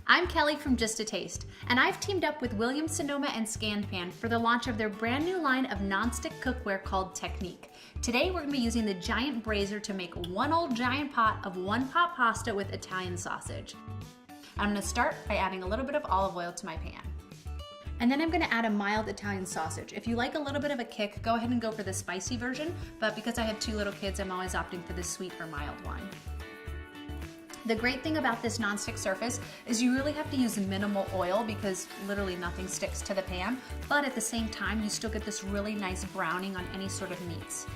I'm Kelly from Just a Taste, and I've teamed up with Williams Sonoma and SCANPAN for the launch of their brand new line of nonstick cookware called TechnIQ. Today we're going to be using the Giant Braiser to make one old giant pot of one-pot pasta with Italian sausage. I'm going to start by adding a little bit of olive oil to my pan. And then I'm going to add a mild Italian sausage. If you like a little bit of a kick, go ahead and go for the spicy version, but because I have two little kids, I'm always opting for the sweet or mild one. The great thing about this nonstick surface is you really have to use minimal oil because literally nothing sticks to the pan, but at the same time you still get this really nice browning on any sort of meats.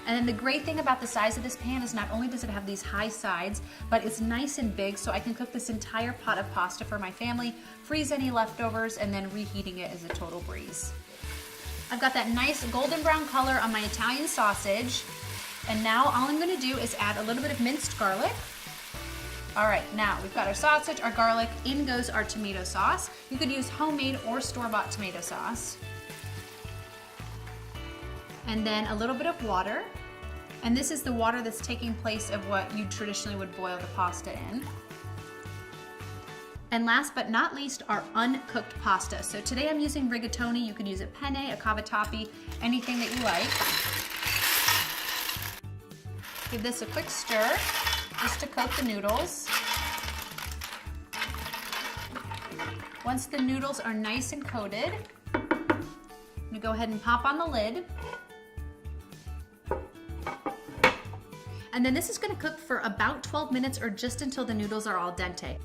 And then the great thing about the size of this pan is not only does it have these high sides, but it's nice and big, so I can cook this entire pot of pasta for my family, freeze any leftovers, and then reheating it is a total breeze. I've got that nice golden brown color on my Italian sausage. And now all I'm going to do is add a little bit of minced garlic. All right, now we've got our sausage, our garlic, in goes our tomato sauce. You could use homemade or store-bought tomato sauce. And then a little bit of water. And this is the water that's taking place of what you traditionally would boil the pasta in. And last but not least, our uncooked pasta. So today I'm using rigatoni. You could use a penne, a cavatappi, anything that you like. Give this a quick stir just to coat the noodles. Once the noodles are nice and coated, I'm gonna go ahead and pop on the lid. And then this is gonna cook for about 12 minutes or just until the noodles are al dente.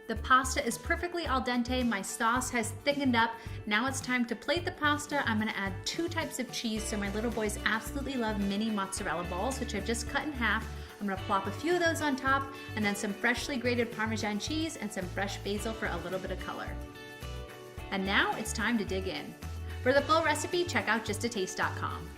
The pasta is perfectly al dente, my sauce has thickened up. Now it's time to plate the pasta. I'm gonna add 2 types of cheese, so my little boys absolutely love mini mozzarella balls, which I've just cut in half. I'm gonna plop a few of those on top, and then some freshly grated Parmesan cheese and some fresh basil for a little bit of color. And now it's time to dig in. For the full recipe, check out justataste.com.